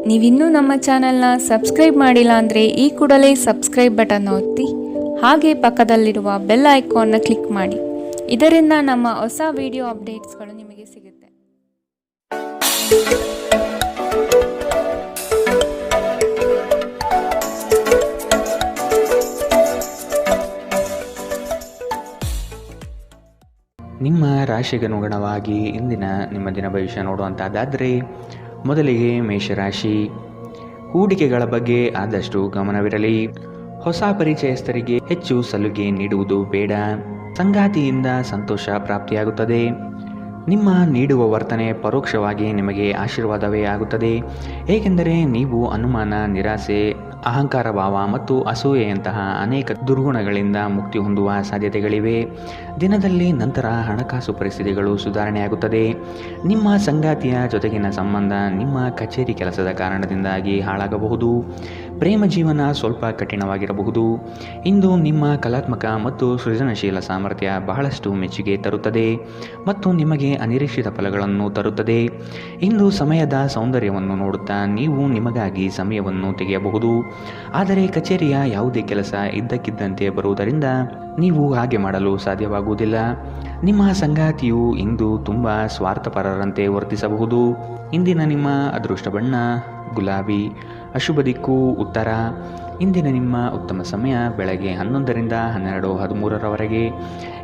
ನೀವಿನ್ನೂ ನಮ್ಮ ಚಾನೆಲ್ನ ಸಬ್ಸ್ಕ್ರೈಬ್ ಮಾಡಿಲ್ಲ ಅಂದರೆ ಈ ಕೂಡಲೇ ಸಬ್ಸ್ಕ್ರೈಬ್ ಬಟನ್ ಒತ್ತಿ ಹಾಗೆ ಪಕ್ಕದಲ್ಲಿರುವ ಬೆಲ್ ಐಕಾನ್ನ ಕ್ಲಿಕ್ ಮಾಡಿ. ಇದರಿಂದ ನಮ್ಮ ಹೊಸ ವಿಡಿಯೋ ಅಪ್ಡೇಟ್ಸ್ಗಳು ನಿಮಗೆ ಸಿಗುತ್ತೆ. ನಿಮ್ಮ ರಾಶಿಗನುಗುಣವಾಗಿ ಇಂದಿನ ನಿಮ್ಮ ದಿನ ಭವಿಷ್ಯ ನೋಡುವಂಥದ್ದಾದರೆ ಮೊದಲಿಗೆ ಮೇಷರಾಶಿ. ಹೂಡಿಕೆಗಳ ಬಗ್ಗೆ ಆದಷ್ಟು ಗಮನವಿರಲಿ. ಹೊಸ ಪರಿಚಯಸ್ಥರಿಗೆ ಹೆಚ್ಚು ಸಲುಗೆ ನೀಡುವುದು ಬೇಡ. ಸಂಗಾತಿಯಿಂದ ಸಂತೋಷ ಪ್ರಾಪ್ತಿಯಾಗುತ್ತದೆ. ನಿಮ್ಮ ನೀಡುವ ವರ್ತನೆ ಪರೋಕ್ಷವಾಗಿ ನಿಮಗೆ ಆಶೀರ್ವಾದವೇ ಆಗುತ್ತದೆ. ಏಕೆಂದರೆ ನೀವು ಅನುಮಾನ, ನಿರಾಸೆ, ಅಹಂಕಾರ ಭಾವ ಮತ್ತು ಅಸೂಯೆಯಂತಹ ಅನೇಕ ದುರ್ಗುಣಗಳಿಂದ ಮುಕ್ತಿ ಹೊಂದುವ ಸಾಧ್ಯತೆಗಳಿವೆ. ದಿನದಲ್ಲಿ ನಂತರ ಹಣಕಾಸು ಪರಿಸ್ಥಿತಿಗಳು ಸುಧಾರಣೆಯಾಗುತ್ತದೆ. ನಿಮ್ಮ ಸಂಗಾತಿಯ ಜೊತೆಗಿನ ಸಂಬಂಧ ನಿಮ್ಮ ಕಚೇರಿ ಕೆಲಸದ ಕಾರಣದಿಂದಾಗಿ ಹಾಳಾಗಬಹುದು. ಪ್ರೇಮ ಜೀವನ ಸ್ವಲ್ಪ ಕಠಿಣವಾಗಿರಬಹುದು. ಇಂದು ನಿಮ್ಮ ಕಲಾತ್ಮಕ ಮತ್ತು ಸೃಜನಶೀಲ ಸಾಮರ್ಥ್ಯ ಬಹಳಷ್ಟು ಮೆಚ್ಚುಗೆ ತರುತ್ತದೆ ಮತ್ತು ನಿಮಗೆ ಅನಿರೀಕ್ಷಿತ ಫಲಗಳನ್ನು ತರುತ್ತದೆ. ಇಂದು ಸಮಯದ ಸೌಂದರ್ಯವನ್ನು ನೋಡುತ್ತಾ ನೀವು ನಿಮಗಾಗಿ ಸಮಯವನ್ನು ತೆಗೆಯಬಹುದು. ಆದರೆ ಕಚೇರಿಯ ಯಾವುದೇ ಕೆಲಸ ಇದ್ದಕ್ಕಿದ್ದಂತೆ ಬರುವುದರಿಂದ ನೀವು ಹಾಗೆ ಮಾಡಲು ಸಾಧ್ಯವಾಗುವುದಿಲ್ಲ. ನಿಮ್ಮ ಸಂಗಾತಿಯು ಇಂದು ತುಂಬ ಸ್ವಾರ್ಥಪರರಂತೆ ವರ್ತಿಸಬಹುದು. ಇಂದಿನ ನಿಮ್ಮ ಅದೃಷ್ಟ ಬಣ್ಣ ಗುಲಾಬಿ. ಅಶುಭ ದಿಕ್ಕು ಉತ್ತರ. ಇಂದಿನ ನಿಮ್ಮ ಉತ್ತಮ ಸಮಯ ಬೆಳಗ್ಗೆ 11ರಿಂದ 12:13ರವರೆಗೆ.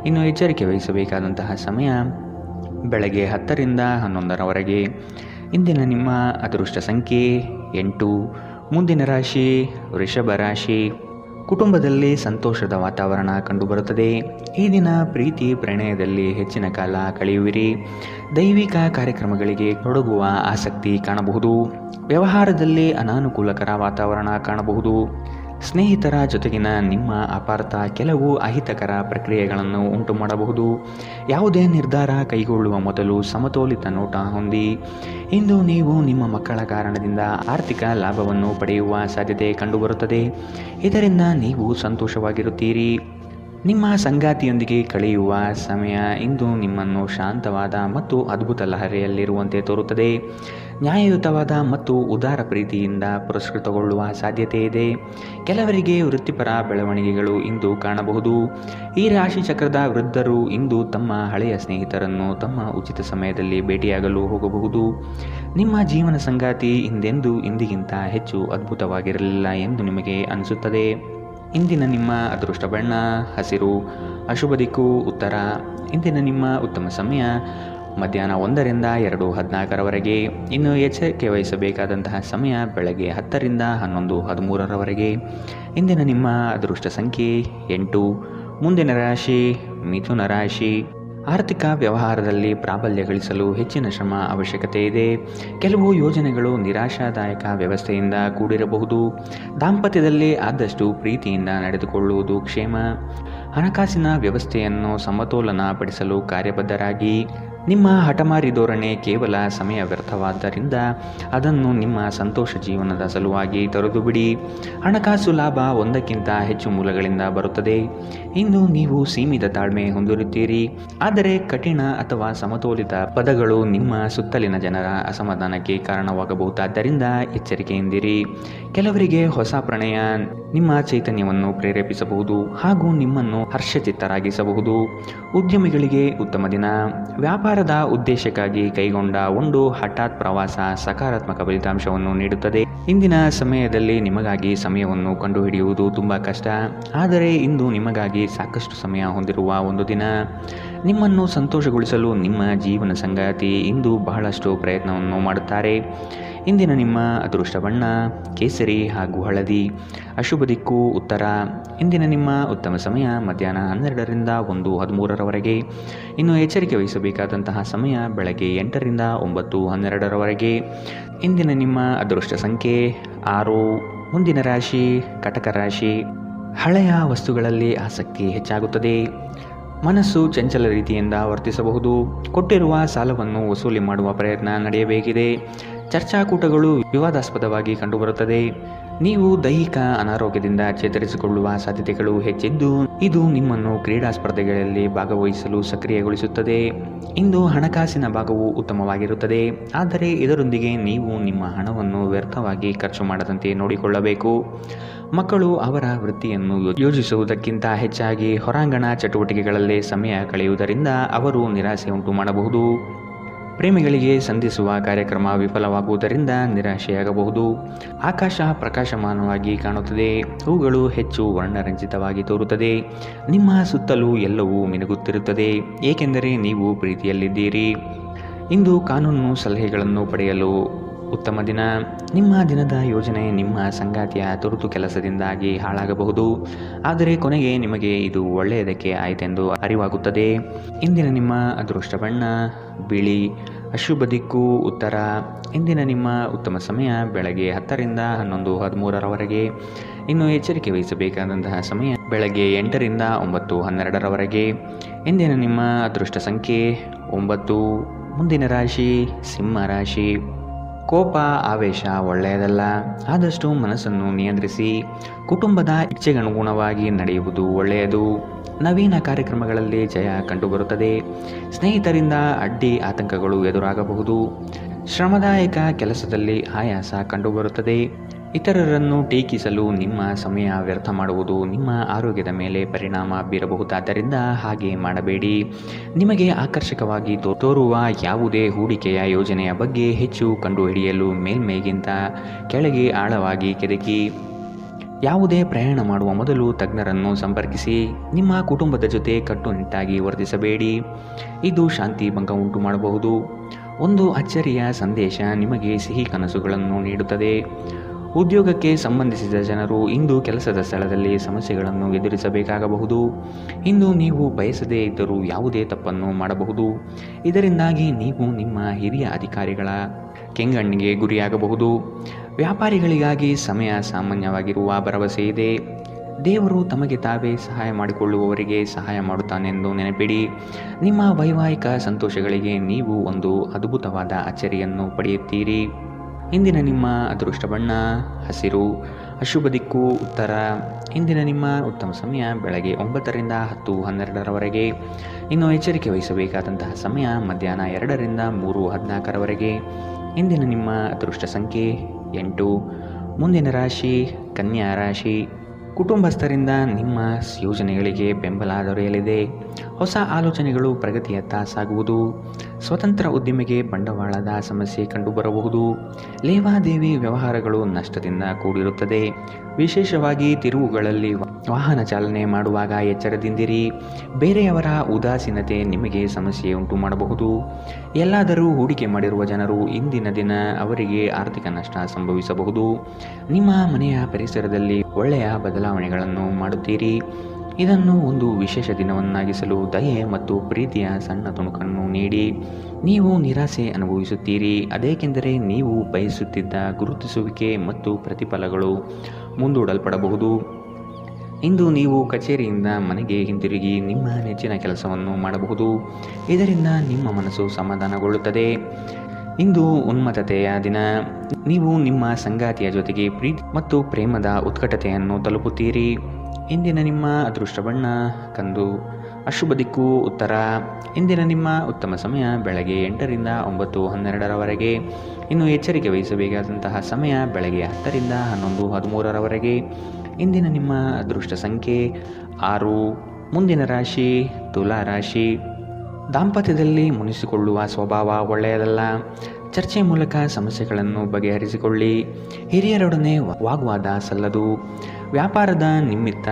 ಇನ್ನು ಎಚ್ಚರಿಕೆ ವಹಿಸಬೇಕಾದಂತಹ ಸಮಯ ಬೆಳಗ್ಗೆ 10ರಿಂದ 11ರವರೆಗೆ. ಇಂದಿನ ನಿಮ್ಮ ಅದೃಷ್ಟ ಸಂಖ್ಯೆ 8. ಮುಂದಿನ ರಾಶಿ ವೃಷಭ ರಾಶಿ. ಕುಟುಂಬದಲ್ಲಿ ಸಂತೋಷದ ವಾತಾವರಣ ಕಂಡುಬರುತ್ತದೆ. ಈ ದಿನ ಪ್ರೀತಿ ಪ್ರಣಯದಲ್ಲಿ ಹೆಚ್ಚಿನ ಕಾಲ ಕಳೆಯುವಿರಿ. ದೈವಿಕ ಕಾರ್ಯಕ್ರಮಗಳಿಗೆ ತೊಡಗುವ ಆಸಕ್ತಿ ಕಾಣಬಹುದು. ವ್ಯವಹಾರದಲ್ಲಿ ಅನಾನುಕೂಲಕರ ವಾತಾವರಣ ಕಾಣಬಹುದು. ಸ್ನೇಹಿತರ ಜೊತೆಗಿನ ನಿಮ್ಮ ಅಪಾರ್ಥ ಕೆಲವು ಅಹಿತಕರ ಪ್ರಕ್ರಿಯೆಗಳನ್ನು ಉಂಟು ಮಾಡಬಹುದು. ಯಾವುದೇ ನಿರ್ಧಾರ ಕೈಗೊಳ್ಳುವ ಮೊದಲು ಸಮತೋಲಿತ ನೋಟ ಹೊಂದಿ. ಇಂದು ನೀವು ನಿಮ್ಮ ಮಕ್ಕಳ ಕಾರಣದಿಂದ ಆರ್ಥಿಕ ಲಾಭವನ್ನು ಪಡೆಯುವ ಸಾಧ್ಯತೆ ಕಂಡುಬರುತ್ತದೆ. ಇದರಿಂದ ನೀವು ಸಂತೋಷವಾಗಿರುತ್ತೀರಿ. ನಿಮ್ಮ ಸಂಗಾತಿಯೊಂದಿಗೆ ಕಳೆಯುವ ಸಮಯ ಇಂದು ನಿಮ್ಮನ್ನು ಶಾಂತವಾದ ಮತ್ತು ಅದ್ಭುತ ಲಹರಿಯಲ್ಲಿರುವಂತೆ ತೋರುತ್ತದೆ. ನ್ಯಾಯಯುತವಾದ ಮತ್ತು ಉದಾರ ಪ್ರೀತಿಯಿಂದ ಪುರಸ್ಕೃತಗೊಳ್ಳುವ ಸಾಧ್ಯತೆ ಇದೆ. ಕೆಲವರಿಗೆ ವೃತ್ತಿಪರ ಬೆಳವಣಿಗೆಗಳು ಇಂದು ಕಾಣಬಹುದು. ಈ ರಾಶಿ ಚಕ್ರದ ವೃದ್ಧರು ಇಂದು ತಮ್ಮ ಹಳೆಯ ಸ್ನೇಹಿತರನ್ನು ತಮ್ಮ ಉಚಿತ ಸಮಯದಲ್ಲಿ ಭೇಟಿಯಾಗಲು ಹೋಗಬಹುದು. ನಿಮ್ಮ ಜೀವನ ಸಂಗಾತಿ ಇಂದಿಗಿಂತ ಹೆಚ್ಚು ಅದ್ಭುತವಾಗಿರಲಿಲ್ಲ ಎಂದು ನಿಮಗೆ ಅನಿಸುತ್ತದೆ. ಇಂದಿನ ನಿಮ್ಮ ಅದೃಷ್ಟ ಬಣ್ಣ ಹಸಿರು. ಅಶುಭ ದಿಕ್ಕು ಉತ್ತರ. ಇಂದಿನ ನಿಮ್ಮ ಉತ್ತಮ ಸಮಯ ಮಧ್ಯಾಹ್ನ 1ರಿಂದ 2:14ರವರೆಗೆ. ಇನ್ನು ಎಚ್ಚರಿಕೆ ವಹಿಸಬೇಕಾದಂತಹ ಸಮಯ ಬೆಳಗ್ಗೆ 10ರಿಂದ 11:13ರವರೆಗೆ. ಇಂದಿನ ನಿಮ್ಮ ಅದೃಷ್ಟ ಸಂಖ್ಯೆ 8. ಮುಂದಿನ ರಾಶಿ ಮಿಥುನ ರಾಶಿ. ಆರ್ಥಿಕ ವ್ಯವಹಾರದಲ್ಲಿ ಪ್ರಾಬಲ್ಯ ಗಳಿಸಲು ಹೆಚ್ಚಿನ ಶ್ರಮ ಅವಶ್ಯಕತೆ ಇದೆ. ಕೆಲವು ಯೋಜನೆಗಳು ನಿರಾಶಾದಾಯಕ ವ್ಯವಸ್ಥೆಯಿಂದ ಕೂಡಿರಬಹುದು. ದಾಂಪತ್ಯದಲ್ಲಿ ಆದಷ್ಟು ಪ್ರೀತಿಯಿಂದ ನಡೆದುಕೊಳ್ಳುವುದು ಕ್ಷೇಮ. ಹಣಕಾಸಿನ ವ್ಯವಸ್ಥೆಯನ್ನು ಸಮತೋಲನ ಪಡಿಸಲು ಕಾರ್ಯಬದ್ಧರಾಗಿ. ನಿಮ್ಮ ಹಠಮಾರಿ ಧೋರಣೆ ಕೇವಲ ಸಮಯ ವ್ಯರ್ಥವಾದ್ದರಿಂದ ಅದನ್ನು ನಿಮ್ಮ ಸಂತೋಷ ಜೀವನದ ಸಲುವಾಗಿ ತೊರೆದು ಬಿಡಿ. ಹಣಕಾಸು ಲಾಭ ಒಂದಕ್ಕಿಂತ ಹೆಚ್ಚು ಮೂಲಗಳಿಂದ ಬರುತ್ತದೆ. ಇಂದು ನೀವು ಸೀಮಿತ ತಾಳ್ಮೆ ಹೊಂದಿರುತ್ತೀರಿ. ಆದರೆ ಕಠಿಣ ಅಥವಾ ಸಮತೋಲಿತ ಪದಗಳು ನಿಮ್ಮ ಸುತ್ತಲಿನ ಜನರ ಅಸಮಾಧಾನಕ್ಕೆ ಕಾರಣವಾಗಬಹುದಾದ್ದರಿಂದ ಎಚ್ಚರಿಕೆಯಿಂದಿರಿ. ಕೆಲವರಿಗೆ ಹೊಸ ಪ್ರಣಯ ನಿಮ್ಮ ಚೈತನ್ಯವನ್ನು ಪ್ರೇರೇಪಿಸಬಹುದು ಹಾಗೂ ನಿಮ್ಮನ್ನು ಹರ್ಷಚಿತ್ತರಾಗಿಸಬಹುದು. ಉದ್ಯಮಿಗಳಿಗೆ ಉತ್ತಮ ದಿನ. ವ್ಯಾಪಾರದ ಉದ್ದೇಶಕ್ಕಾಗಿ ಕೈಗೊಂಡ ಒಂದು ಹಠಾತ್ ಪ್ರವಾಸ ಸಕಾರಾತ್ಮಕ ಫಲಿತಾಂಶವನ್ನು ನೀಡುತ್ತದೆ. ಇಂದಿನ ಸಮಯದಲ್ಲಿ ನಿಮಗಾಗಿ ಸಮಯವನ್ನು ಕಂಡುಹಿಡಿಯುವುದು ತುಂಬ ಕಷ್ಟ. ಆದರೆ ಇಂದು ನಿಮಗಾಗಿ ಸಾಕಷ್ಟು ಸಮಯ ಹೊಂದಿರುವ ಒಂದು ದಿನ. ನಿಮ್ಮನ್ನು ಸಂತೋಷಗೊಳಿಸಲು ನಿಮ್ಮ ಜೀವನ ಸಂಗಾತಿ ಇಂದು ಬಹಳಷ್ಟು ಪ್ರಯತ್ನವನ್ನು ಮಾಡುತ್ತಾರೆ. ಇಂದಿನ ನಿಮ್ಮ ಅದೃಷ್ಟ ಬಣ್ಣ ಕೇಸರಿ ಹಾಗೂ ಹಳದಿ. ಅಶುಭ ದಿಕ್ಕು ಉತ್ತರ. ಇಂದಿನ ನಿಮ್ಮ ಉತ್ತಮ ಸಮಯ ಮಧ್ಯಾಹ್ನ 12ರಿಂದ 1:13ರವರೆಗೆ. ಇನ್ನು ಎಚ್ಚರಿಕೆ ವಹಿಸಬೇಕಾದಂತಹ ಸಮಯ ಬೆಳಗ್ಗೆ 8ರಿಂದ 9:12ರವರೆಗೆ. ಇಂದಿನ ನಿಮ್ಮ ಅದೃಷ್ಟ ಸಂಖ್ಯೆ 6. ಮುಂದಿನ ರಾಶಿ ಕಟಕ ರಾಶಿ. ಹಳೆಯ ವಸ್ತುಗಳಲ್ಲಿ ಆಸಕ್ತಿ ಹೆಚ್ಚಾಗುತ್ತದೆ. ಮನಸ್ಸು ಚಂಚಲ ರೀತಿಯಿಂದ ವರ್ತಿಸಬಹುದು. ಕೊಟ್ಟಿರುವ ಸಾಲವನ್ನು ವಸೂಲಿ ಮಾಡುವ ಪ್ರಯತ್ನ ನಡೆಯಬೇಕಿದೆ. ಚರ್ಚಾಕೂಟಗಳು ವಿವಾದಾಸ್ಪದವಾಗಿ ಕಂಡುಬರುತ್ತದೆ. ನೀವು ದೈಹಿಕ ಅನಾರೋಗ್ಯದಿಂದ ಚೇತರಿಸಿಕೊಳ್ಳುವ ಸಾಧ್ಯತೆಗಳು ಹೆಚ್ಚಿದ್ದು ಇದು ನಿಮ್ಮನ್ನು ಕ್ರೀಡಾ ಸ್ಪರ್ಧೆಗಳಲ್ಲಿ ಭಾಗವಹಿಸಲು ಸಕ್ರಿಯಗೊಳಿಸುತ್ತದೆ. ಇಂದು ಹಣಕಾಸಿನ ಭಾಗವು ಉತ್ತಮವಾಗಿರುತ್ತದೆ, ಆದರೆ ಇದರೊಂದಿಗೆ ನೀವು ನಿಮ್ಮ ಹಣವನ್ನು ವ್ಯರ್ಥವಾಗಿ ಖರ್ಚು ಮಾಡದಂತೆ ನೋಡಿಕೊಳ್ಳಬೇಕು. ಮಕ್ಕಳು ಅವರ ವೃತ್ತಿಯನ್ನು ಯೋಜಿಸುವುದಕ್ಕಿಂತ ಹೆಚ್ಚಾಗಿ ಹೊರಾಂಗಣ ಚಟುವಟಿಕೆಗಳಲ್ಲಿ ಸಮಯ ಕಳೆಯುವುದರಿಂದ ಅವರು ನಿರಾಸೆ ಉಂಟು ಮಾಡಬಹುದು. ಪ್ರೇಮಿಗಳಿಗೆ ಸಂಧಿಸುವ ಕಾರ್ಯಕ್ರಮ ವಿಫಲವಾಗುವುದರಿಂದ ನಿರಾಶೆಯಾಗಬಹುದು. ಆಕಾಶ ಪ್ರಕಾಶಮಾನವಾಗಿ ಕಾಣುತ್ತದೆ, ಹೂಗಳು ಹೆಚ್ಚು ವರ್ಣರಂಜಿತವಾಗಿ ತೋರುತ್ತದೆ. ನಿಮ್ಮ ಸುತ್ತಲೂ ಎಲ್ಲವೂ ಮಿನುಗುತ್ತಿರುತ್ತದೆ, ಏಕೆಂದರೆ ನೀವು ಪ್ರೀತಿಯಲ್ಲಿದ್ದೀರಿ. ಇಂದು ಕಾನೂನು ಸಲಹೆಗಳನ್ನು ಪಡೆಯಲು ಉತ್ತಮ ದಿನ. ನಿಮ್ಮ ದಿನದ ಯೋಜನೆ ನಿಮ್ಮ ಸಂಗಾತಿಯ ತುರ್ತು ಕೆಲಸದಿಂದಾಗಿ ಹಾಳಾಗಬಹುದು, ಆದರೆ ಕೊನೆಗೆ ನಿಮಗೆ ಇದು ಒಳ್ಳೆಯದಕ್ಕೆ ಆಯಿತೆಂದು ಅರಿವಾಗುತ್ತದೆ. ಇಂದಿನ ನಿಮ್ಮ ಅದೃಷ್ಟ ಬಣ್ಣ ಬಿಳಿ. ಅಶುಭ ದಿಕ್ಕು ಉತ್ತರ. ಇಂದಿನ ನಿಮ್ಮ ಉತ್ತಮ ಸಮಯ ಬೆಳಗ್ಗೆ 10 ರಿಂದ 11:13 ಇನ್ನು ಎಚ್ಚರಿಕೆ ವಹಿಸಬೇಕಾದಂತಹ ಸಮಯ ಬೆಳಗ್ಗೆ 8 ರಿಂದ 9:12 ಇಂದಿನ ನಿಮ್ಮ ಅದೃಷ್ಟ ಸಂಖ್ಯೆ 9. ಮುಂದಿನ ರಾಶಿ ಸಿಂಹ ರಾಶಿ. ಕೋಪ ಆವೇಶ ಒಳ್ಳೆಯದಲ್ಲ, ಆದಷ್ಟು ಮನಸ್ಸನ್ನು ನಿಯಂತ್ರಿಸಿ. ಕುಟುಂಬದ ಇಚ್ಛೆಗನುಗುಣವಾಗಿ ನಡೆಯುವುದು ಒಳ್ಳೆಯದು. ನವೀನ ಕಾರ್ಯಕ್ರಮಗಳಲ್ಲಿ ಜಯ ಕಂಡುಬರುತ್ತದೆ. ಸ್ನೇಹಿತರಿಂದ ಅಡ್ಡಿ ಆತಂಕಗಳು ಎದುರಾಗಬಹುದು. ಶ್ರಮದಾಯಕ ಕೆಲಸದಲ್ಲಿ ಆಯಾಸ ಕಂಡುಬರುತ್ತದೆ. ಇತರರನ್ನು ಟೀಕಿಸಲು ನಿಮ್ಮ ಸಮಯ ವ್ಯರ್ಥ ಮಾಡುವುದು ನಿಮ್ಮ ಆರೋಗ್ಯದ ಮೇಲೆ ಪರಿಣಾಮ ಬೀರಬಹುದಾದ್ದರಿಂದ ಹಾಗೆ ಮಾಡಬೇಡಿ. ನಿಮಗೆ ಆಕರ್ಷಕವಾಗಿ ತೋರುವ ಯಾವುದೇ ಹೂಡಿಕೆಯ ಯೋಜನೆಯ ಬಗ್ಗೆ ಹೆಚ್ಚು ಕಂಡುಹಿಡಿಯಲು ಮೇಲ್ಮೈಗಿಂತ ಕೆಳಗೆ ಆಳವಾಗಿ ಕೆದಕಿ. ಯಾವುದೇ ಪ್ರಯಾಣ ಮಾಡುವ ಮೊದಲು ತಜ್ಞರನ್ನು ಸಂಪರ್ಕಿಸಿ. ನಿಮ್ಮ ಕುಟುಂಬದ ಜೊತೆ ಕಟ್ಟುನಿಟ್ಟಾಗಿ ವರ್ತಿಸಬೇಡಿ, ಇದು ಶಾಂತಿ ಭಂಗ ಉಂಟು ಮಾಡಬಹುದು. ಒಂದು ಅಚ್ಚರಿಯ ಸಂದೇಶ ನಿಮಗೆ ಸಿಹಿ ಕನಸುಗಳನ್ನು ನೀಡುತ್ತದೆ. ಉದ್ಯೋಗಕ್ಕೆ ಸಂಬಂಧಿಸಿದ ಜನರು ಇಂದು ಕೆಲಸದ ಸ್ಥಳದಲ್ಲಿ ಸಮಸ್ಯೆಗಳನ್ನು ಎದುರಿಸಬೇಕಾಗಬಹುದು. ಇಂದು ನೀವು ಬಯಸದೇ ಇದ್ದರೂ ಯಾವುದೇ ತಪ್ಪನ್ನು ಮಾಡಬಹುದು. ಇದರಿಂದಾಗಿ ನೀವು ನಿಮ್ಮ ಹಿರಿಯ ಅಧಿಕಾರಿಗಳ ಕೆಂಗಣ್ಣಿಗೆ ಗುರಿಯಾಗಬಹುದು. ವ್ಯಾಪಾರಿಗಳಿಗಾಗಿ ಸಮಯ ಸಾಮಾನ್ಯವಾಗಿರುವ ಭರವಸೆ ಇದೆ. ದೇವರು ತಮಗೆ ತಾವೇ ಸಹಾಯ ಮಾಡಿಕೊಳ್ಳುವವರಿಗೆ ಸಹಾಯ ಮಾಡುತ್ತಾನೆಂದು ನೆನಪಿಡಿ. ನಿಮ್ಮ ವೈವಾಹಿಕ ಸಂತೋಷಗಳಿಗೆ ನೀವು ಒಂದು ಅದ್ಭುತವಾದ ಅಚ್ಚರಿಯನ್ನು ಪಡೆಯುತ್ತೀರಿ. ಇಂದಿನ ನಿಮ್ಮ ಅದೃಷ್ಟ ಬಣ್ಣ ಹಸಿರು. ಅಶುಭ ದಿಕ್ಕು ಉತ್ತರ. ಇಂದಿನ ನಿಮ್ಮ ಉತ್ತಮ ಸಮಯ ಬೆಳಗ್ಗೆ 9 ರಿಂದ 10:12 ಇನ್ನು ಎಚ್ಚರಿಕೆ ವಹಿಸಬೇಕಾದಂತಹ ಸಮಯ ಮಧ್ಯಾಹ್ನ 2 ರಿಂದ 3:14 ಇಂದಿನ ನಿಮ್ಮ ಅದೃಷ್ಟ ಸಂಖ್ಯೆ 8. ಮುಂದಿನ ರಾಶಿ ಕನ್ಯಾ ರಾಶಿ. ಕುಟುಂಬಸ್ಥರಿಂದ ನಿಮ್ಮ ಯೋಜನೆಗಳಿಗೆ ಬೆಂಬಲ ದೊರೆಯಲಿದೆ. ಹೊಸ ಆಲೋಚನೆಗಳು ಪ್ರಗತಿಯತ್ತ ಸಾಗುವುದು. ಸ್ವತಂತ್ರ ಉದ್ದಿಮೆಗೆ ಬಂಡವಾಳದ ಸಮಸ್ಯೆ ಕಂಡುಬರಬಹುದು. ಲೇವಾದೇವಿ ವ್ಯವಹಾರಗಳು ನಷ್ಟದಿಂದ ಕೂಡಿರುತ್ತದೆ. ವಿಶೇಷವಾಗಿ ತಿರುವುಗಳಲ್ಲಿ ವಾಹನ ಚಾಲನೆ ಮಾಡುವಾಗ ಎಚ್ಚರದಿಂದಿರಿ. ಬೇರೆಯವರ ಉದಾಸೀನತೆ ನಿಮಗೆ ಸಮಸ್ಯೆ ಉಂಟು ಮಾಡಬಹುದು. ಎಲ್ಲಾದರೂ ಹೂಡಿಕೆ ಮಾಡಿರುವ ಜನರು ಇಂದಿನ ದಿನ ಅವರಿಗೆ ಆರ್ಥಿಕ ನಷ್ಟ ಸಂಭವಿಸಬಹುದು. ನಿಮ್ಮ ಮನೆಯ ಪರಿಸರದಲ್ಲಿ ಒಳ್ಳೆಯ ಬದಲಾವಣೆಗಳನ್ನು ಮಾಡುತ್ತೀರಿ. ಇದನ್ನು ಒಂದು ವಿಶೇಷ ದಿನವನ್ನಾಗಿಸಲು ದಯೆ ಮತ್ತು ಪ್ರೀತಿಯ ಸಣ್ಣ ತುಣುಕನ್ನು ನೀಡಿ. ನೀವು ನಿರಾಸೆ ಅನುಭವಿಸುತ್ತೀರಿ, ಅದೇಕೆಂದರೆ ನೀವು ಬಯಸುತ್ತಿದ್ದ ಗುರುತಿಸುವಿಕೆ ಮತ್ತು ಪ್ರತಿಫಲಗಳು ಮುಂದೂಡಲ್ಪಡಬಹುದು. ಇಂದು ನೀವು ಕಚೇರಿಯಿಂದ ಮನೆಗೆ ಹಿಂತಿರುಗಿ ನಿಮ್ಮ ನೆಚ್ಚಿನ ಕೆಲಸವನ್ನು ಮಾಡಬಹುದು. ಇದರಿಂದ ನಿಮ್ಮ ಮನಸ್ಸು ಸಮಾಧಾನಗೊಳ್ಳುತ್ತದೆ. ಇಂದು ಉನ್ಮತ್ತತೆಯ ದಿನ. ನೀವು ನಿಮ್ಮ ಸಂಗಾತಿಯ ಜೊತೆಗೆ ಪ್ರೀತಿ ಮತ್ತು ಪ್ರೇಮದ ಉತ್ಕಟತೆಯನ್ನು ತಲುಪುತ್ತೀರಿ. ಇಂದಿನ ನಿಮ್ಮ ಅದೃಷ್ಟ ಬಣ್ಣ ಕಂದು. ಅಶುಭ ದಿಕ್ಕು ಉತ್ತರ. ಇಂದಿನ ನಿಮ್ಮ ಉತ್ತಮ ಸಮಯ ಬೆಳಗ್ಗೆ 8 ರಿಂದ 9:12 ಇನ್ನು ಎಚ್ಚರಿಕೆ ವಹಿಸಬೇಕಾದಂತಹ ಸಮಯ ಬೆಳಗ್ಗೆ 10 ರಿಂದ 11:13 ಇಂದಿನ ನಿಮ್ಮ ಅದೃಷ್ಟ ಸಂಖ್ಯೆ 6. ಮುಂದಿನ ರಾಶಿ ತುಲಾ ರಾಶಿ. ದಾಂಪತ್ಯದಲ್ಲಿ ಮುನಿಸಿಕೊಳ್ಳುವ ಸ್ವಭಾವ ಒಳ್ಳೆಯದಲ್ಲ. ಚರ್ಚೆ ಮೂಲಕ ಸಮಸ್ಯೆಗಳನ್ನು ಬಗೆಹರಿಸಿಕೊಳ್ಳಿ. ಹಿರಿಯರೊಡನೆ ವಾಗ್ವಾದ ಸಲ್ಲದು. ವ್ಯಾಪಾರದ ನಿಮಿತ್ತ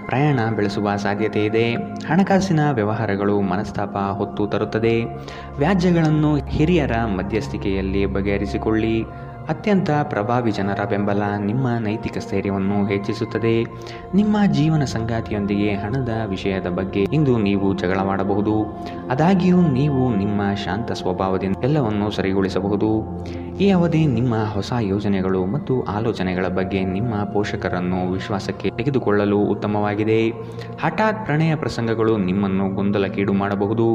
ಪ್ರಯಾಣ ಬೆಳೆಸುವ ಸಾಧ್ಯತೆ ಇದೆ. ಹಣಕಾಸಿನ ವ್ಯವಹಾರಗಳು ಮನಸ್ತಾಪ ಹೊತ್ತು ತರುತ್ತದೆ. ವ್ಯಾಜ್ಯಗಳನ್ನು ಹಿರಿಯರ ಮಧ್ಯಸ್ಥಿಕೆಯಲ್ಲಿ ಬಗೆಹರಿಸಿಕೊಳ್ಳಿ. ಅತ್ಯಂತ ಪ್ರಭಾವಿ ಜನರ ಬೆಂಬಲ ನಿಮ್ಮ ನೈತಿಕ ಸ್ಥೈರ್ಯವನ್ನು ಹೆಚ್ಚಿಸುತ್ತದೆ. ನಿಮ್ಮ ಜೀವನ ಸಂಗಾತಿಯೊಂದಿಗೆ ಹಣದ ವಿಷಯದ ಬಗ್ಗೆ ಇಂದು ನೀವು ಜಗಳವಾಡಬಹುದು. ಆದಾಗ್ಯೂ ನೀವು ನಿಮ್ಮ ಶಾಂತ ಸ್ವಭಾವದಿಂದ ಎಲ್ಲವನ್ನು ಸರಿಗೊಳಿಸಬಹುದು. ಈ ಅವಧಿ ನಿಮ್ಮ ಹೊಸ ಯೋಜನೆಗಳು ಮತ್ತು ಆಲೋಚನೆಗಳ ಬಗ್ಗೆ ನಿಮ್ಮ ಪೋಷಕರನ್ನು ವಿಶ್ವಾಸಕ್ಕೆ ತೆಗೆದುಕೊಳ್ಳಲು ಉತ್ತಮವಾಗಿದೆ. ಹಠಾತ್ ಪ್ರಣಯ ಪ್ರಸಂಗಗಳು ನಿಮ್ಮನ್ನು ಗೊಂದಲಕ್ಕೀಡು ಮಾಡಬಹುದು.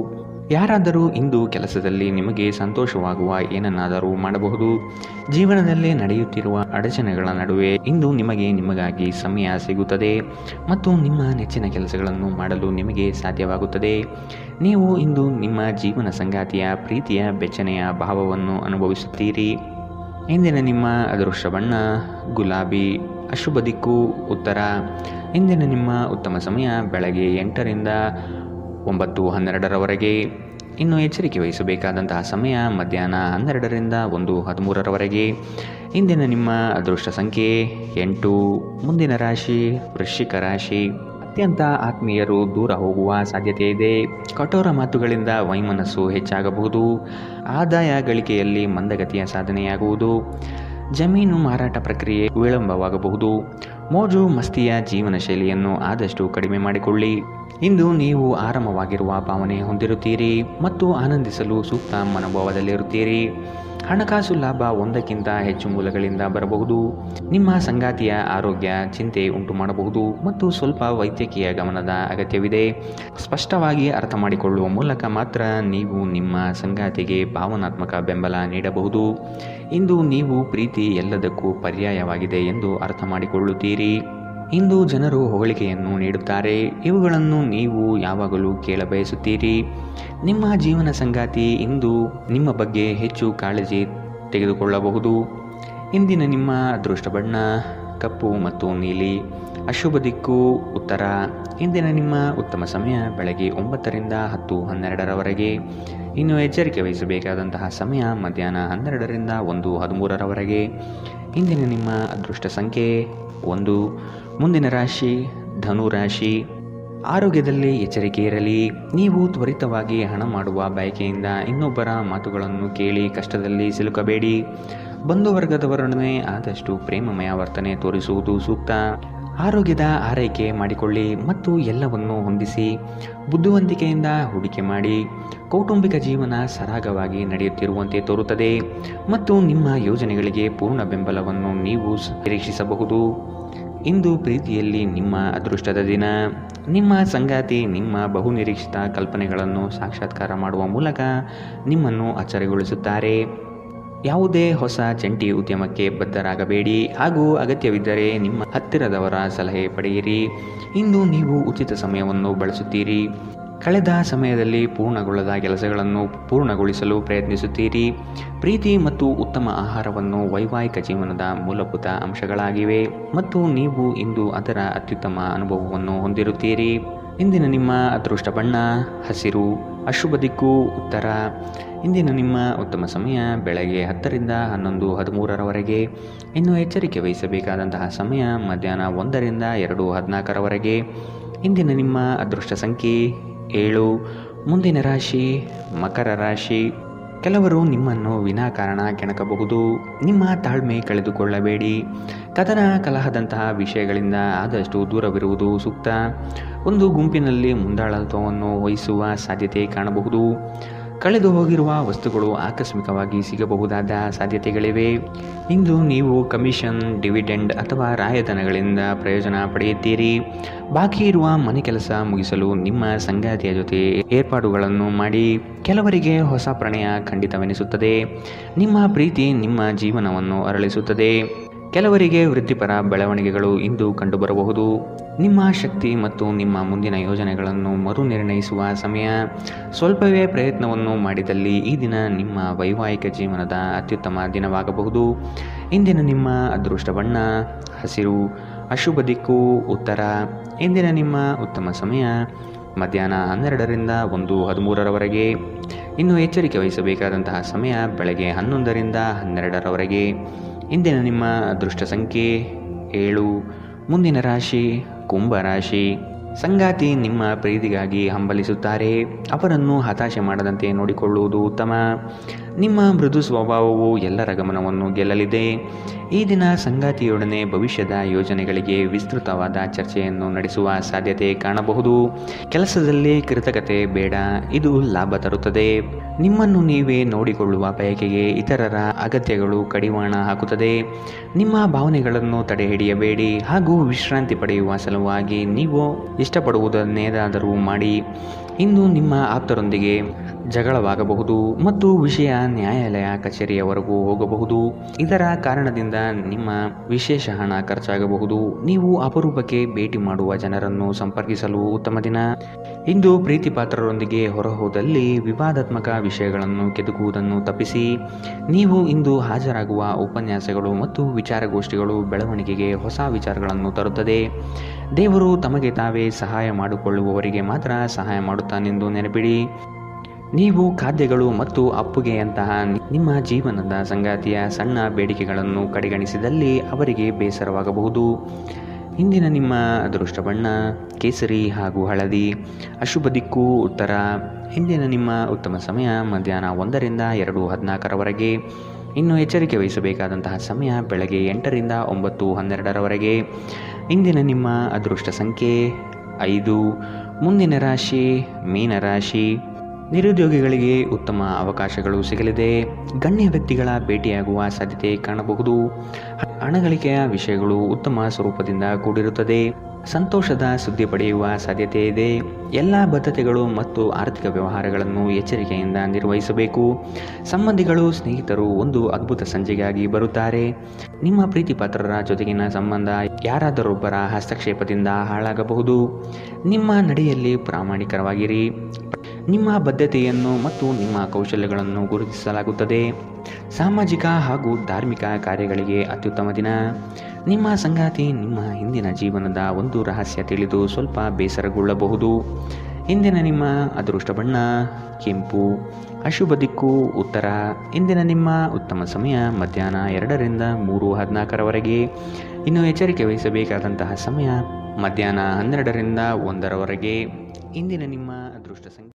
ಯಾರಾದರೂ ಇಂದು ಕೆಲಸದಲ್ಲಿ ನಿಮಗೆ ಸಂತೋಷವಾಗುವ ಏನನ್ನಾದರೂ ಮಾಡಬಹುದು. ಜೀವನದಲ್ಲಿ ನಡೆಯುತ್ತಿರುವ ಅಡಚಣೆಗಳ ನಡುವೆ ಇಂದು ನಿಮಗಾಗಿ ಸಮಯ ಸಿಗುತ್ತದೆ ಮತ್ತು ನಿಮ್ಮ ನೆಚ್ಚಿನ ಕೆಲಸಗಳನ್ನು ಮಾಡಲು ನಿಮಗೆ ಸಾಧ್ಯವಾಗುತ್ತದೆ. ನೀವು ಇಂದು ನಿಮ್ಮ ಜೀವನ ಸಂಗಾತಿಯ ಪ್ರೀತಿಯ ಬೆಚ್ಚನೆಯ ಭಾವವನ್ನು ಅನುಭವಿಸುತ್ತೀರಿ. ಇಂದಿನ ನಿಮ್ಮ ಅದೃಷ್ಟ ಬಣ್ಣ ಗುಲಾಬಿ, ಅಶುಭ ದಿಕ್ಕು ಉತ್ತರ. ಇಂದಿನ ನಿಮ್ಮ ಉತ್ತಮ ಸಮಯ ಬೆಳಗ್ಗೆ 8ರಿಂದ 9:12ರವರೆಗೆ. ಇನ್ನು ಎಚ್ಚರಿಕೆ ವಹಿಸಬೇಕಾದಂತಹ ಸಮಯ ಮಧ್ಯಾಹ್ನ 12ರಿಂದ 1:13ರವರೆಗೆ. ಇಂದಿನ ನಿಮ್ಮ ಅದೃಷ್ಟ ಸಂಖ್ಯೆ 8. ಮುಂದಿನ ರಾಶಿ ವೃಶ್ಚಿಕ ರಾಶಿ. ಅತ್ಯಂತ ಆತ್ಮೀಯರು ದೂರ ಹೋಗುವ ಸಾಧ್ಯತೆ ಇದೆ. ಕಠೋರ ಮಾತುಗಳಿಂದ ವೈಮನಸ್ಸು ಹೆಚ್ಚಾಗಬಹುದು. ಆದಾಯ ಗಳಿಕೆಯಲ್ಲಿ ಮಂದಗತಿಯ ಸಾಧನೆಯಾಗುವುದು. ಜಮೀನು ಮಾರಾಟ ಪ್ರಕ್ರಿಯೆ ವಿಳಂಬವಾಗಬಹುದು. ಮೋಜು ಮಸ್ತಿಯ ಜೀವನ ಶೈಲಿಯನ್ನು ಆದಷ್ಟು ಕಡಿಮೆ ಮಾಡಿಕೊಳ್ಳಿ. ಇಂದು ನೀವು ಆರಾಮವಾಗಿರುವ ಭಾವನೆ ಹೊಂದಿರುತ್ತೀರಿ ಮತ್ತು ಆನಂದಿಸಲು ಸೂಕ್ತ ಮನೋಭಾವದಲ್ಲಿರುತ್ತೀರಿ. ಹಣಕಾಸು ಲಾಭ ಒಂದಕ್ಕಿಂತ ಹೆಚ್ಚು ಮೂಲಗಳಿಂದ ಬರಬಹುದು. ನಿಮ್ಮ ಸಂಗಾತಿಯ ಆರೋಗ್ಯ ಚಿಂತೆ ಉಂಟು ಮಾಡಬಹುದು ಮತ್ತು ಸ್ವಲ್ಪ ವೈದ್ಯಕೀಯ ಗಮನದ ಅಗತ್ಯವಿದೆ. ಸ್ಪಷ್ಟವಾಗಿ ಅರ್ಥ ಮಾಡಿಕೊಳ್ಳುವ ಮೂಲಕ ಮಾತ್ರ ನೀವು ನಿಮ್ಮ ಸಂಗಾತಿಗೆ ಭಾವನಾತ್ಮಕ ಬೆಂಬಲ ನೀಡಬಹುದು. ಇಂದು ನೀವು ಪ್ರೀತಿ ಎಲ್ಲದಕ್ಕೂ ಪರ್ಯಾಯವಾಗಿದೆ ಎಂದು ಅರ್ಥ ಮಾಡಿಕೊಳ್ಳುತ್ತೀರಿ. ಇಂದು ಜನರು ಹೊಗಳಿಕೆಯನ್ನು ನೀಡುತ್ತಾರೆ. ಇವುಗಳನ್ನು ನೀವು ಯಾವಾಗಲೂ ಕೇಳಬಯಸುತ್ತೀರಿ. ನಿಮ್ಮ ಜೀವನ ಸಂಗಾತಿ ಇಂದು ನಿಮ್ಮ ಬಗ್ಗೆ ಹೆಚ್ಚು ಕಾಳಜಿ ತೆಗೆದುಕೊಳ್ಳಬಹುದು. ಇಂದಿನ ನಿಮ್ಮ ಅದೃಷ್ಟ ಬಣ್ಣ ಕಪ್ಪು ಮತ್ತು ನೀಲಿ, ಅಶುಭ ದಿಕ್ಕು ಉತ್ತರ. ಇಂದಿನ ನಿಮ್ಮ ಉತ್ತಮ ಸಮಯ ಬೆಳಗ್ಗೆ 9ರಿಂದ 10:12ರವರೆಗೆ. ಇನ್ನು ಎಚ್ಚರಿಕೆ ವಹಿಸಬೇಕಾದಂತಹ ಸಮಯ ಮಧ್ಯಾಹ್ನ 12ರಿಂದ 1:13ರವರೆಗೆ. ಇಂದಿನ ನಿಮ್ಮ ಅದೃಷ್ಟ ಸಂಖ್ಯೆ 1. ಮುಂದಿನ ರಾಶಿ ಧನು ರಾಶಿ. ಆರೋಗ್ಯದಲ್ಲಿ ಎಚ್ಚರಿಕೆ ಇರಲಿ. ನೀವು ತ್ವರಿತವಾಗಿ ಹಣ ಮಾಡುವ ಬಯಕೆಯಿಂದ ಇನ್ನೊಬ್ಬರ ಮಾತುಗಳನ್ನು ಕೇಳಿ ಕಷ್ಟದಲ್ಲಿ ಸಿಲುಕಬೇಡಿ. ಬಂಧುವರ್ಗದವರೊಡನೆ ಆದಷ್ಟು ಪ್ರೇಮಮಯ ವರ್ತನೆ ತೋರಿಸುವುದು ಸೂಕ್ತ. ಆರೋಗ್ಯದ ಆರೈಕೆ ಮಾಡಿಕೊಳ್ಳಿ ಮತ್ತು ಎಲ್ಲವನ್ನೂ ಹೊಂದಿಸಿ. ಬುದ್ಧಿವಂತಿಕೆಯಿಂದ ಹೂಡಿಕೆ ಮಾಡಿ. ಕೌಟುಂಬಿಕ ಜೀವನ ಸರಾಗವಾಗಿ ನಡೆಯುತ್ತಿರುವಂತೆ ತೋರುತ್ತದೆ ಮತ್ತು ನಿಮ್ಮ ಯೋಜನೆಗಳಿಗೆ ಪೂರ್ಣ ಬೆಂಬಲವನ್ನು ನೀವು ನಿರೀಕ್ಷಿಸಬಹುದು. ಇಂದು ಪ್ರೀತಿಯಲ್ಲಿ ನಿಮ್ಮ ಅದೃಷ್ಟದ ದಿನ. ನಿಮ್ಮ ಸಂಗಾತಿ ನಿಮ್ಮ ಬಹುನಿರೀಕ್ಷಿತ ಕಲ್ಪನೆಗಳನ್ನು ಸಾಕ್ಷಾತ್ಕಾರ ಮಾಡುವ ಮೂಲಕ ನಿಮ್ಮನ್ನು ಅಚ್ಚರಿಗೊಳಿಸುತ್ತಾರೆ. ಯಾವುದೇ ಹೊಸ ಜಂಟಿ ಉದ್ಯಮಕ್ಕೆ ಬದ್ಧರಾಗಬೇಡಿ ಹಾಗೂ ಅಗತ್ಯವಿದ್ದರೆ ನಿಮ್ಮ ಹತ್ತಿರದವರ ಸಲಹೆ ಪಡೆಯಿರಿ. ಇಂದು ನೀವು ಉಚಿತ ಸಮಯವನ್ನು ಬಳಸುತ್ತೀರಿ. ಕಳೆದ ಸಮಯದಲ್ಲಿ ಪೂರ್ಣಗೊಳ್ಳದ ಕೆಲಸಗಳನ್ನು ಪೂರ್ಣಗೊಳಿಸಲು ಪ್ರಯತ್ನಿಸುತ್ತೀರಿ. ಪ್ರೀತಿ ಮತ್ತು ಉತ್ತಮ ಆಹಾರವನ್ನು ವೈವಾಹಿಕ ಜೀವನದ ಮೂಲಭೂತ ಅಂಶಗಳಾಗಿವೆ ಮತ್ತು ನೀವು ಇಂದು ಅದರ ಅತ್ಯುತ್ತಮ ಅನುಭವವನ್ನು ಹೊಂದಿರುತ್ತೀರಿ. ಇಂದಿನ ನಿಮ್ಮ ಅದೃಷ್ಟ ಬಣ್ಣ ಹಸಿರು, ಅಶುಭ ದಿಕ್ಕು ಉತ್ತರ. ಇಂದಿನ ನಿಮ್ಮ ಉತ್ತಮ ಸಮಯ ಬೆಳಗ್ಗೆ 10ರಿಂದ 11:13ರವರೆಗೆ. ಇನ್ನು ಎಚ್ಚರಿಕೆ ವಹಿಸಬೇಕಾದಂತಹ ಸಮಯ ಮಧ್ಯಾಹ್ನ 1ರಿಂದ 2:14ರವರೆಗೆ. ಇಂದಿನ ನಿಮ್ಮ ಅದೃಷ್ಟ ಸಂಖ್ಯೆ 7. ಮುಂದಿನ ರಾಶಿ ಮಕರ ರಾಶಿ. ಕೆಲವರು ನಿಮ್ಮನ್ನು ವಿನಾಕಾರಣ ಕೆಣಕಬಹುದು. ನಿಮ್ಮ ತಾಳ್ಮೆ ಕಳೆದುಕೊಳ್ಳಬೇಡಿ. ಕದನ ಕಲಹದಂತಹ ವಿಷಯಗಳಿಂದ ಆದಷ್ಟು ದೂರವಿರುವುದು ಸೂಕ್ತ. ಒಂದು ಗುಂಪಿನಲ್ಲಿ ಮುಂದಾಳತ್ವವನ್ನು ವಹಿಸುವ ಸಾಧ್ಯತೆ ಕಾಣಬಹುದು. ಕಳೆದು ಹೋಗಿರುವ ವಸ್ತುಗಳು ಆಕಸ್ಮಿಕವಾಗಿ ಸಿಗಬಹುದಾದ ಸಾಧ್ಯತೆಗಳಿವೆ. ಇಂದು ನೀವು ಕಮಿಷನ್, ಡಿವಿಡೆಂಡ್ ಅಥವಾ ರಾಯಧನಗಳಿಂದ ಪ್ರಯೋಜನ ಪಡೆಯುತ್ತೀರಿ. ಬಾಕಿ ಇರುವ ಮನೆ ಕೆಲಸ ಮುಗಿಸಲು ನಿಮ್ಮ ಸಂಗಾತಿಯ ಜೊತೆ ಏರ್ಪಾಡುಗಳನ್ನು ಮಾಡಿ. ಕೆಲವರಿಗೆ ಹೊಸ ಪ್ರಣಯ ಖಂಡಿತವೆನಿಸುತ್ತದೆ. ನಿಮ್ಮ ಪ್ರೀತಿ ನಿಮ್ಮ ಜೀವನವನ್ನು ಅರಳಿಸುತ್ತದೆ. ಕೆಲವರಿಗೆ ವೃತ್ತಿಪರ ಬೆಳವಣಿಗೆಗಳು ಇಂದು ಕಂಡುಬರಬಹುದು. ನಿಮ್ಮ ಶಕ್ತಿ ಮತ್ತು ನಿಮ್ಮ ಮುಂದಿನ ಯೋಜನೆಗಳನ್ನು ಮರುನಿರ್ಣಯಿಸುವ ಸಮಯ. ಸ್ವಲ್ಪವೇ ಪ್ರಯತ್ನವನ್ನು ಮಾಡಿದಲ್ಲಿ ಈ ದಿನ ನಿಮ್ಮ ವೈವಾಹಿಕ ಜೀವನದ ಅತ್ಯುತ್ತಮ ದಿನವಾಗಬಹುದು. ಇಂದಿನ ನಿಮ್ಮ ಅದೃಷ್ಟ ಬಣ್ಣ ಹಸಿರು, ಅಶುಭ ದಿಕ್ಕು ಉತ್ತರ. ಇಂದಿನ ನಿಮ್ಮ ಉತ್ತಮ ಸಮಯ ಮಧ್ಯಾಹ್ನ 12ರಿಂದ 1:13ರವರೆಗೆ. ಇನ್ನು ಎಚ್ಚರಿಕೆ ವಹಿಸಬೇಕಾದಂತಹ ಸಮಯ ಬೆಳಗ್ಗೆ 11ರಿಂದ 12ರವರೆಗೆ. ಇಂದಿನ ನಿಮ್ಮ ಅದೃಷ್ಟ ಸಂಖ್ಯೆ 7. ಮುಂದಿನ ರಾಶಿ ಕುಂಭ ರಾಶಿ. ಸಂಗಾತಿ ನಿಮ್ಮ ಪ್ರೀತಿಗಾಗಿ ಹಂಬಲಿಸುತ್ತಾರೆ. ಅವರನ್ನು ಹತಾಶೆ ಮಾಡದಂತೆ ನೋಡಿಕೊಳ್ಳುವುದು ಉತ್ತಮ. ನಿಮ್ಮ ಮೃದು ಸ್ವಭಾವವು ಎಲ್ಲರ ಗಮನವನ್ನು ಗೆಲ್ಲಲಿದೆ. ಈ ದಿನ ಸಂಗಾತಿಯೊಡನೆ ಭವಿಷ್ಯದ ಯೋಜನೆಗಳಿಗೆ ವಿಸ್ತೃತವಾದ ಚರ್ಚೆಯನ್ನು ನಡೆಸುವ ಸಾಧ್ಯತೆ ಕಾಣಬಹುದು. ಕೆಲಸದಲ್ಲಿ ಕೃತಕತೆ ಬೇಡ, ಇದು ಲಾಭ ತರುತ್ತದೆ. ನಿಮ್ಮನ್ನು ನೀವೇ ನೋಡಿಕೊಳ್ಳುವ ಬಯಕೆಗೆ ಇತರರ ಅಗತ್ಯಗಳು ಕಡಿವಾಣ ಹಾಕುತ್ತದೆ. ನಿಮ್ಮ ಭಾವನೆಗಳನ್ನು ತಡೆಹಿಡಿಯಬೇಡಿ ಹಾಗೂ ವಿಶ್ರಾಂತಿ ಪಡೆಯುವ ಸಲುವಾಗಿ ನೀವು ಇಷ್ಟಪಡುವುದನ್ನೇನಾದರೂ ಮಾಡಿ. ಇಂದು ನಿಮ್ಮ ಆಪ್ತರೊಂದಿಗೆ ಜಗಳವಾಗಬಹುದು ಮತ್ತು ವಿಷಯ ನ್ಯಾಯಾಲಯ ಕಚೇರಿಯವರೆಗೂ ಹೋಗಬಹುದು. ಇದರ ಕಾರಣದಿಂದ ನಿಮ್ಮ ವಿಶೇಷ ಹಣ ಖರ್ಚಾಗಬಹುದು. ನೀವು ಅಪರೂಪಕ್ಕೆ ಭೇಟಿ ಮಾಡುವ ಜನರನ್ನು ಸಂಪರ್ಕಿಸಲು ಉತ್ತಮ ದಿನ. ಇಂದು ಪ್ರೀತಿ ಪಾತ್ರರೊಂದಿಗೆ ಹೊರಹೋದಲ್ಲಿ ವಿವಾದಾತ್ಮಕ ವಿಷಯಗಳನ್ನು ಕೆದಕುವುದನ್ನು ತಪ್ಪಿಸಿ. ನೀವು ಇಂದು ಹಾಜರಾಗುವ ಉಪನ್ಯಾಸಗಳು ಮತ್ತು ವಿಚಾರಗೋಷ್ಠಿಗಳು ಬೆಳವಣಿಗೆಗೆ ಹೊಸ ವಿಚಾರಗಳನ್ನು ತರುತ್ತದೆ. ದೇವರು ತಮಗೆ ತಾವೇ ಸಹಾಯ ಮಾಡಿಕೊಳ್ಳುವವರಿಗೆ ಮಾತ್ರ ಸಹಾಯ ಮಾಡುತ್ತಾನೆಂದು ನೆನಪಿಡಿ. ನೀವು ಖಾದ್ಯಗಳು ಮತ್ತು ಅಪ್ಪುಗೆಯಂತಹ ನಿಮ್ಮ ಜೀವನದ ಸಂಗಾತಿಯ ಸಣ್ಣ ಬೇಡಿಕೆಗಳನ್ನು ಕಡೆಗಣಿಸಿದಲ್ಲಿ ಅವರಿಗೆ ಬೇಸರವಾಗಬಹುದು. ಇಂದಿನ ನಿಮ್ಮ ಅದೃಷ್ಟ ಬಣ್ಣ ಕೇಸರಿ ಹಾಗೂ ಹಳದಿ. ಅಶುಭ ದಿಕ್ಕು ಉತ್ತರ. ಇಂದಿನ ನಿಮ್ಮ ಉತ್ತಮ ಸಮಯ ಮಧ್ಯಾಹ್ನ 1 ರಿಂದ 2:14 ಇನ್ನು ಎಚ್ಚರಿಕೆ ವಹಿಸಬೇಕಾದಂತಹ ಸಮಯ ಬೆಳಗ್ಗೆ 8 ರಿಂದ 9:12 ಇಂದಿನ ನಿಮ್ಮ ಅದೃಷ್ಟ ಸಂಖ್ಯೆ 5. ಮುಂದಿನ ರಾಶಿ ಮೀನರಾಶಿ. ನಿರುದ್ಯೋಗಿಗಳಿಗೆ ಉತ್ತಮ ಅವಕಾಶಗಳು ಸಿಗಲಿದೆ. ಗಣ್ಯ ವ್ಯಕ್ತಿಗಳ ಭೇಟಿಯಾಗುವ ಸಾಧ್ಯತೆ ಕಾಣಬಹುದು. ಹಣಗಳಿಕೆಯ ವಿಷಯಗಳು ಉತ್ತಮ ಸ್ವರೂಪದಿಂದ ಕೂಡಿರುತ್ತದೆ. ಸಂತೋಷದ ಸುದ್ದಿ ಪಡೆಯುವ ಸಾಧ್ಯತೆ ಇದೆ. ಎಲ್ಲ ಬದ್ಧತೆಗಳು ಮತ್ತು ಆರ್ಥಿಕ ವ್ಯವಹಾರಗಳನ್ನು ಎಚ್ಚರಿಕೆಯಿಂದ ನಿರ್ವಹಿಸಬೇಕು. ಸಂಬಂಧಿಗಳು ಸ್ನೇಹಿತರು ಒಂದು ಅದ್ಭುತ ಸಂಜೆಗಾಗಿ ಬರುತ್ತಾರೆ. ನಿಮ್ಮ ಪ್ರೀತಿ ಪಾತ್ರರ ಜೊತೆಗಿನ ಸಂಬಂಧ ಯಾರಾದರೊಬ್ಬರ ಹಸ್ತಕ್ಷೇಪದಿಂದ ಹಾಳಾಗಬಹುದು. ನಿಮ್ಮ ನಡೆಯಲ್ಲಿ ಪ್ರಾಮಾಣಿಕರಾಗಿರಿ. ನಿಮ್ಮ ಬದ್ಧತೆಯನ್ನು ಮತ್ತು ನಿಮ್ಮ ಕೌಶಲ್ಯಗಳನ್ನು ಗುರುತಿಸಲಾಗುತ್ತದೆ. ಸಾಮಾಜಿಕ ಹಾಗೂ ಧಾರ್ಮಿಕ ಕಾರ್ಯಗಳಿಗೆ ಅತ್ಯುತ್ತಮ ದಿನ. ನಿಮ್ಮ ಸಂಗಾತಿ ನಿಮ್ಮ ಹಿಂದಿನ ಜೀವನದ ಒಂದು ರಹಸ್ಯ ತಿಳಿದು ಸ್ವಲ್ಪ ಬೇಸರಗೊಳ್ಳಬಹುದು. ಇಂದಿನ ನಿಮ್ಮ ಅದೃಷ್ಟ ಬಣ್ಣ ಕೆಂಪು. ಅಶುಭ ದಿಕ್ಕು ಉತ್ತರ. ಇಂದಿನ ನಿಮ್ಮ ಉತ್ತಮ ಸಮಯ ಮಧ್ಯಾಹ್ನ 2 ರಿಂದ 3:14 ಇನ್ನು ಎಚ್ಚರಿಕೆ ವಹಿಸಬೇಕಾದಂತಹ ಸಮಯ ಮಧ್ಯಾಹ್ನ 12 ರಿಂದ 1 ಇಂದಿನ ನಿಮ್ಮ ಅದೃಷ್ಟ ಸಂಖ್ಯೆ